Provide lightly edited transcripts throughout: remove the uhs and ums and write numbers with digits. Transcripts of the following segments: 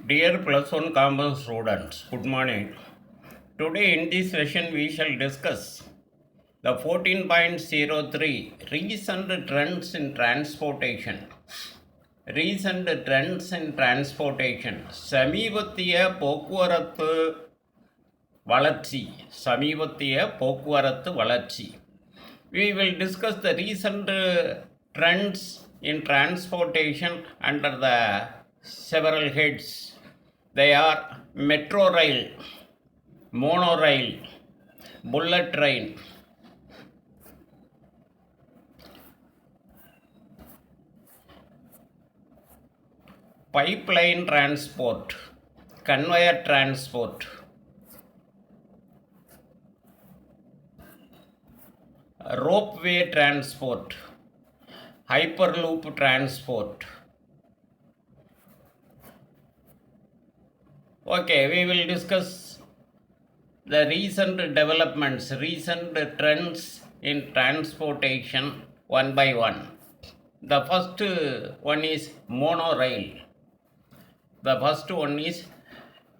Dear plus one commerce students, good morning. Today in this session we shall discuss the 14.03 recent trends in transportation. Recent trends in transportation. சமீபத்திய போக்குவரத்து வளர்ச்சி. We will discuss the recent trends in transportation under the several heads. They are metro rail, monorail, bullet train, pipeline transport, conveyor transport, ropeway transport, hyperloop transport. Okay, we will discuss the recent developments, recent trends in transportation one by one. The first one is monorail. The first one is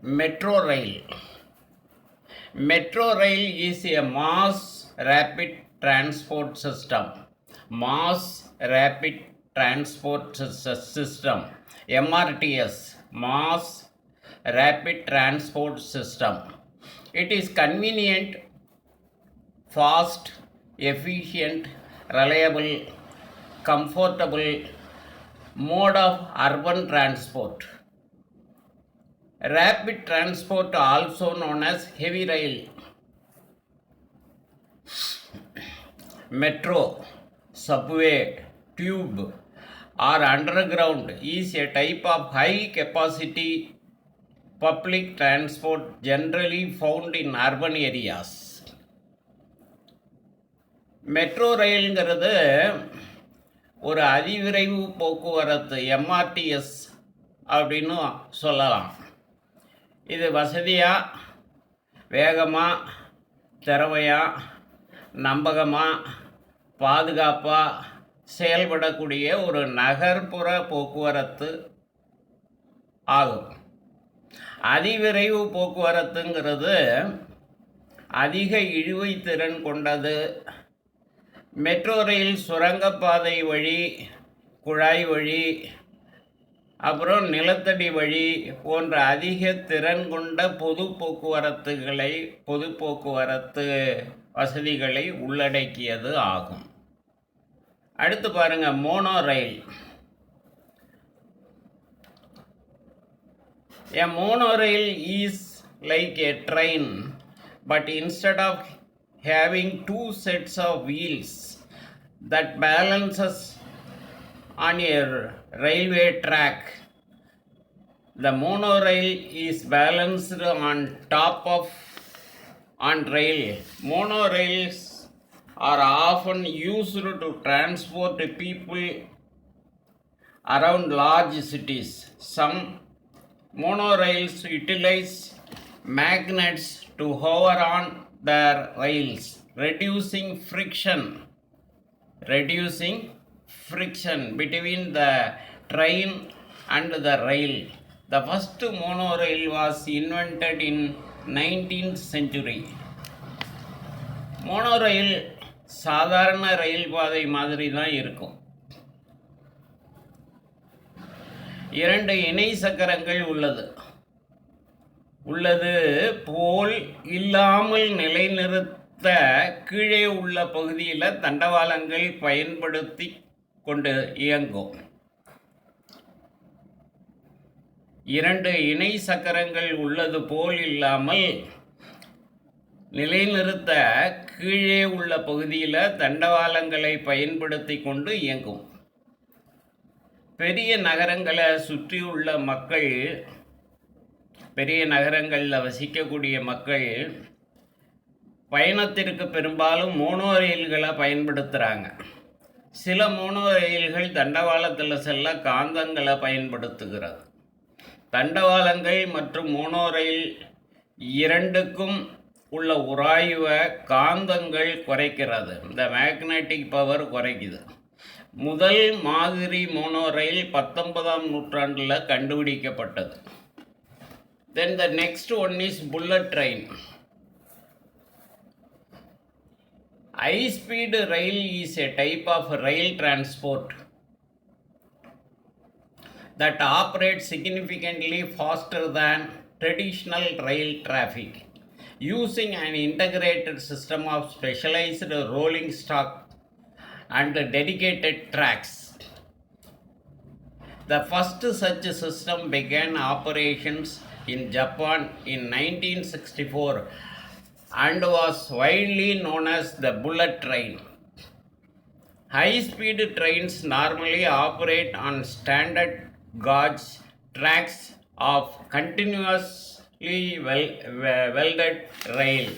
metro rail. Metro rail is a mass rapid transport system. Mass rapid transport system. MRTS. Mass rapid transport system. It is convenient, fast, efficient, reliable, comfortable mode of urban transport. Rapid transport, also known as heavy rail. Metro, subway, tube or underground is a type of high capacity public transport generally found in urban areas. Metro ரயில்ங்கிறது ஒரு அதிவிரைவு போக்குவரத்து, MRTS அப்படின்னு சொல்லலாம். இது வசதியாக, வேகமாக, திறமையாக, நம்பகமாக, பாதுகாப்பாக செயல்படக்கூடிய ஒரு நகர்ப்புற போக்குவரத்து ஆகும். அதிவிரைவு போக்குவரத்துங்கிறது அதிக இழுவை திறன் கொண்டது. மெட்ரோ ரயில் சுரங்கப்பாதை வழி, குழாய் வழி, அப்புறம் நிலத்தடி வழி போன்ற அதிக திறன் கொண்ட பொது போக்குவரத்து வசதிகளை உள்ளடக்கியது ஆகும். அடுத்து பாருங்கள், mono rail. A monorail is like a train, but instead of having two sets of wheels that balances on a railway track, the monorail is balanced on top of rail. Monorails are often used to transport people around large cities. Some monorails utilize magnets to hover on their rails, reducing friction between the train and the rail. The first monorail was invented in 19th century. monorail சாதாரண ரயில் பாதை மாதிரி தான் இருக்கும். 2 இணை சக்கரங்கள் உள்ளது போல் இல்லாமல் நிலைநிறுத்த கீழே உள்ள பகுதியில் தண்டவாளங்கள் பயன்படுத்தி கொண்டு இயங்கும். 2 இணை சக்கரங்கள் உள்ளது போல் இல்லாமல் நிலைநிறுத்த கீழே உள்ள பகுதியில் தண்டவாளங்களை பயன்படுத்தி கொண்டு இயங்கும். பெரிய நகரங்களை சுற்றியுள்ள மக்கள், பெரிய நகரங்களில் வசிக்கக்கூடிய மக்கள் பயணத்திற்கு பெரும்பாலும் மோனோ ரயில்களை பயன்படுத்துகிறாங்க. சில மோனோ ரயில்கள் தண்டவாளத்தில் செல்ல காந்தங்களை பயன்படுத்துகிறது. தண்டவாளங்கள் மற்றும் மோனோ ரயில் இரண்டுக்கும் உள்ள உராய்வை காந்தங்கள் குறைக்கிறது. இந்த மேக்னெட்டிக் பவர் குறைக்குது. முதல் மாதிரி மோனோ ரயில் 19ஆம் நூற்றாண்டில் கண்டுபிடிக்கப்பட்டது. Then the next one is bullet train. High speed rail is a type of rail transport that operates significantly faster than traditional rail traffic, using an integrated system of specialized rolling stock and dedicated tracks. The first such system began operations in Japan in 1964 and was widely known as the bullet train. High-speed trains normally operate on standard gauge tracks of continuously welded rail.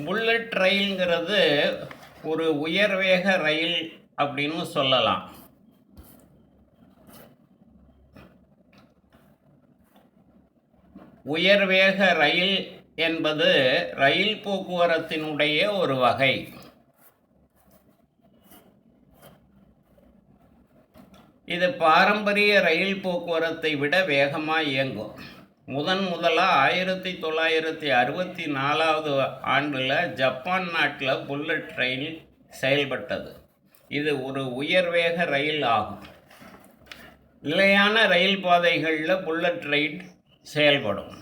Bullet ரயில்ங்கிறது ஒரு உயர்வேக ரயில் அப்படின்னு சொல்லலாம். உயர்வேக ரயில் என்பது ரயில் போக்குவரத்தினுடைய ஒரு வகை. இது பாரம்பரிய ரயில் போக்குவரத்தை விட வேகமாக இயங்கும். முதலாக 1964 ஆண்டில் ஜப்பான் நாட்டில் புல்லட் ரயில் செயல்பட்டது. இது ஒரு உயர்வேக ரயில் ஆகும். நிலையான ரயில் பாதைகளில் புல்லட் ரயில் செயல்படும்.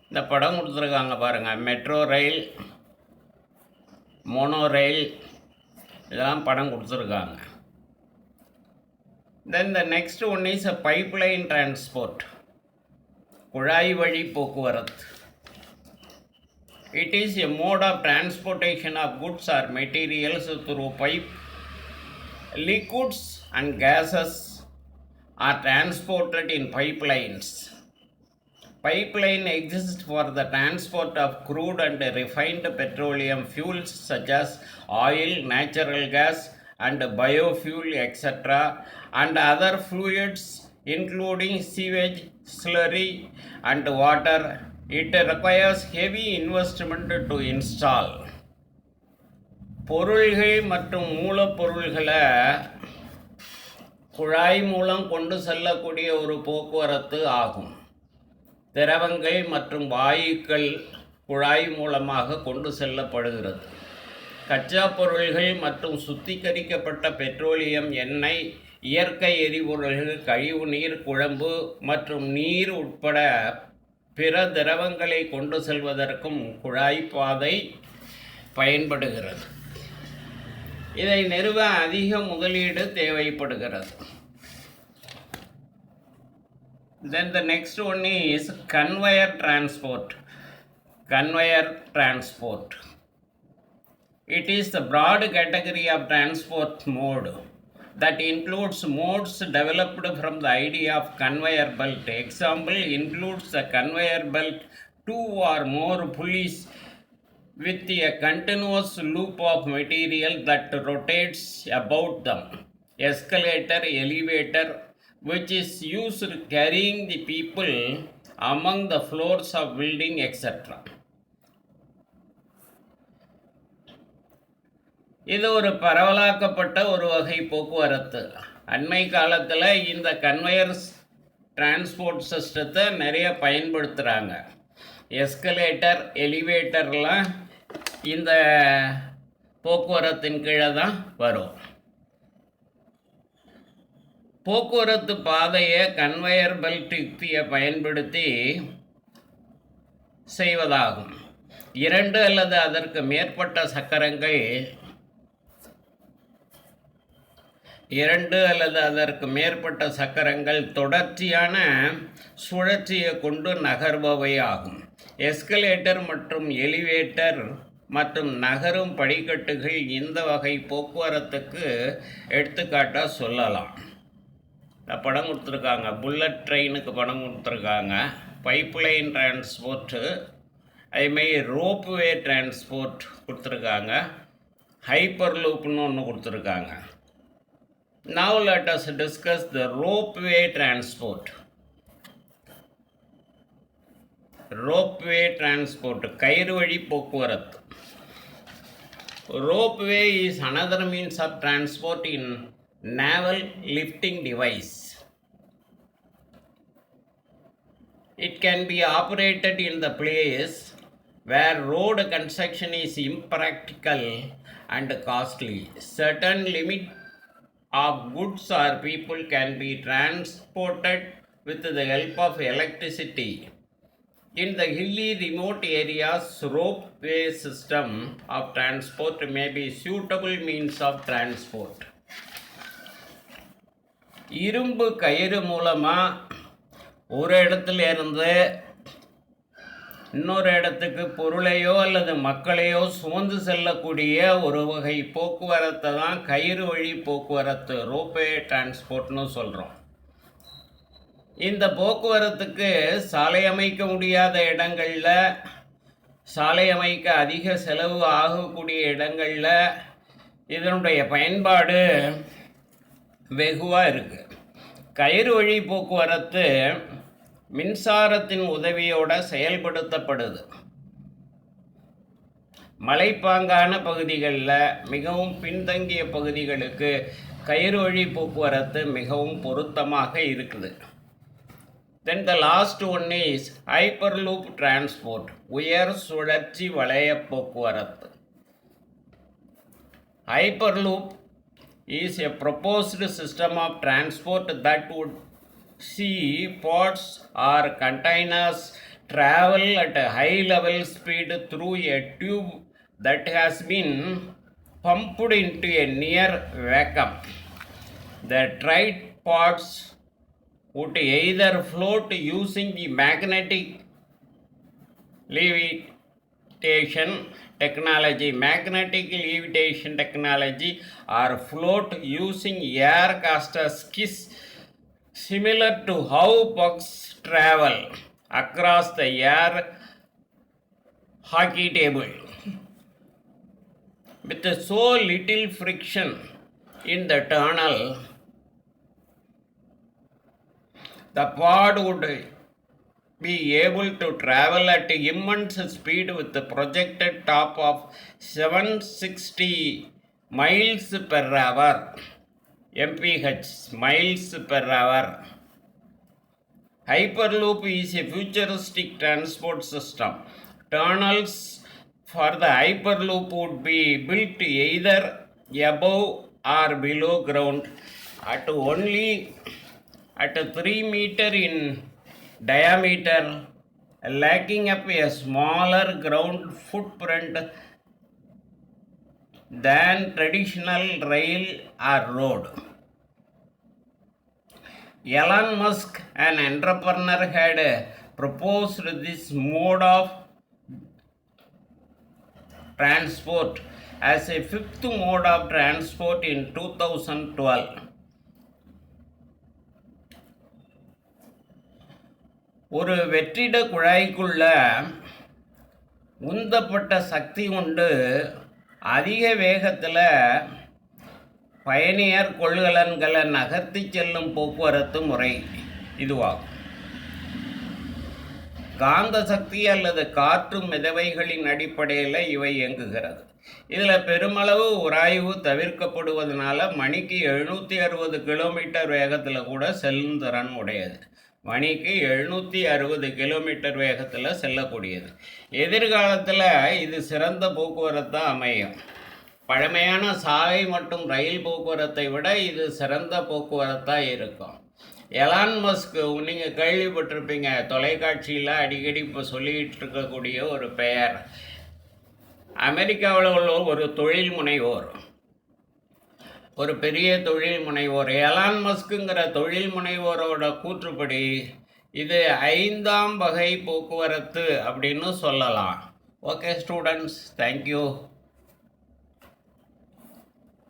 இந்த படம் கொடுத்துருக்காங்க பாருங்கள். மெட்ரோ ரயில், மோனோ ரயில், இதெல்லாம் படம் கொடுத்துருக்காங்க. Then the next one is a pipeline transport. குழாய் வழி போக்குவரத்து. It is a mode of transportation of goods or materials through pipe. Liquids and gases are transported in pipelines. Pipeline exists for the transport of crude and refined petroleum fuels such as oil, natural gas, and biofuel, etc., and other fluids including sewage, slurry, and water. It requires heavy investment to install. பொருள்கள் மற்றும் மூலப்பொருள்களை குழாய் மூலம் கொண்டு செல்லக்கூடிய ஒரு போக்குவரத்து ஆகும். திரவங்கள் மற்றும் வாயுக்கள் குழாய் மூலமாக கொண்டு செல்லப்படுகிறது. கச்சா பொருள்கள் மற்றும் சுத்திகரிக்கப்பட்ட பெட்ரோலியம், எண்ணெய், இயற்கை எரிபொருள்கள், கழிவுநீர், குழம்பு மற்றும் நீர் உட்பட பிற திரவங்களை கொண்டு செல்வதற்கும் குழாய் பாதை பயன்படுகிறது. இதை நிறுவ அதிக முதலீடு தேவைப்படுகிறது. Then the next one is conveyor transport. Conveyor transport. It is the broad category of transport mode that includes modes developed from the idea of conveyor belt. Example includes the conveyor belt, 2 or more pulleys with a continuous loop of material that rotates about them. Escalator, elevator, which is used carrying the people among the floors of building, etc. இது ஒரு பரவலாக்கப்பட்ட ஒரு வகை போக்குவரத்து. அண்மை காலத்தில் இந்த conveyors transport சிஸ்டத்தை நிறைய பயன்படுத்துகிறாங்க. எஸ்கலேட்டர், எலிவேட்டர்லாம் இந்த போக்குவரத்தின் கீழே தான் வரும். போக்குவரத்து பாதையை கன்வேயர் பெல்ட் யுக்தியை பயன்படுத்தி செய்வதாகும். 2 அல்லது அதற்கு மேற்பட்ட சக்கரங்கள் தொடர்ச்சியான சுழற்சியை கொண்டு நகர்பவை ஆகும். எஸ்கலேட்டர் மற்றும் எலிவேட்டர் மற்றும் நகரும் படிக்கட்டுகள் இந்த வகை போக்குவரத்துக்கு எடுத்துக்காட்டாக சொல்லலாம். படம் கொடுத்துருக்காங்க. புல்லட் ட்ரெயினுக்கு படம் கொடுத்துருக்காங்க. பைப்லைன் டிரான்ஸ்போர்ட்டு, அதேமாதிரி ரோப்வே டிரான்ஸ்போர்ட் கொடுத்துருக்காங்க. ஹைப்பர் லூப்னு ஒன்று கொடுத்துருக்காங்க. Now let us discuss the ropeway transport. ropeway transport கயிறு வழி போக்குவரத்து. Ropeway is another means of transport in naval lifting device. It can be operated in the place where road construction is impractical and costly. Certain limit of goods or people can be transported with the help of electricity. In the hilly remote areas, ropeway system of transport may be suitable means of transport. இரும்பு கயிறு மூலமாக ஒரு இடத்துல இருந்து இன்னொரு இடத்துக்கு பொருளையோ அல்லது மக்களையோ சுமந்து செல்லக்கூடிய ஒரு வகை போக்குவரத்தை தான் கயிறு வழி போக்குவரத்து, ரோப்வே டிரான்ஸ்போர்ட்னு சொல்கிறோம். இந்த போக்குவரத்துக்கு சாலை அமைக்க முடியாத இடங்களில், சாலை அமைக்க அதிக செலவு ஆகக்கூடிய இடங்களில் இதனுடைய பயன்பாடு வெகுவாக இருக்குது. கயிறு வழி போக்குவரத்து மின்சாரத்தின் உதவியோடு செயல்படுத்தப்படுது. மலைப்பாங்கான பகுதிகளில், மிகவும் பின்தங்கிய பகுதிகளுக்கு கயிறு வழி போக்குவரத்து மிகவும் பொருத்தமாக இருக்குது. Then the last one is Hyperloop transport, உயர் சுழற்சி வளைய போக்குவரத்து. Hyperloop is a proposed system of transport that would see pods or containers travel at a high level speed through a tube that has been pumped into a near vacuum. The tripods would either float using the magnetic levitation technology, or float using air caster skis, similar to how pucks travel across the air hockey table. With so little friction in the tunnel, the pod would be able to travel at immense speed with the projected top of 760 miles per hour, mph, miles per hour. Hyperloop is a futuristic transport system. Tunnels for the Hyperloop would be built either above or below ground at 3 meter in diameter, lacking up a smaller ground footprint than traditional rail or road. Elon Musk, an entrepreneur, had proposed this mode of transport as a fifth mode of transport in 2012. ஒரு வெற்றிட குழாய்க்குள்ள உந்தப்பட்ட சக்தி கொண்டு அதிக வேகத்தில் பயணியர் கொள்கலன்களை நகர்த்தி செல்லும் போக்குவரத்து முறை இதுவாகும். காந்த சக்தி அல்லது காற்று மிதவைகளின் அடிப்படையில் இவை இயங்குகிறது. இதில் பெருமளவு உராய்வு தவிர்க்கப்படுவதனால மணிக்கு 760 கிலோமீட்டர் வேகத்தில் கூட செல்லும் திறன் உடையது. மணிக்கு 760 கிலோமீட்டர் வேகத்தில் செல்லக்கூடியது. எதிர்காலத்தில் இது சிறந்த போக்குவரத்தாக அமையும். பழமையான சாலை மற்றும் ரயில் போக்குவரத்தை விட இது சிறந்த போக்குவரத்தாக இருக்கும். எலான் மஸ்க், நீங்கள் கேள்விப்பட்டிருப்பீங்க, தொலைக்காட்சியில் அடிக்கடி இப்போ சொல்லிக்கிட்டு இருக்கக்கூடிய ஒரு பெயர். அமெரிக்காவில் உள்ள ஒரு தொழில் முனைவோர், ஒரு பெரிய தொழில் முனைவோர். எலான் மஸ்குங்கிற தொழில் முனைவோரோட கூற்றுப்படி இது 5ஆம் வகை போக்குவரத்து அப்படின்னு சொல்லலாம். Okay students, thank you.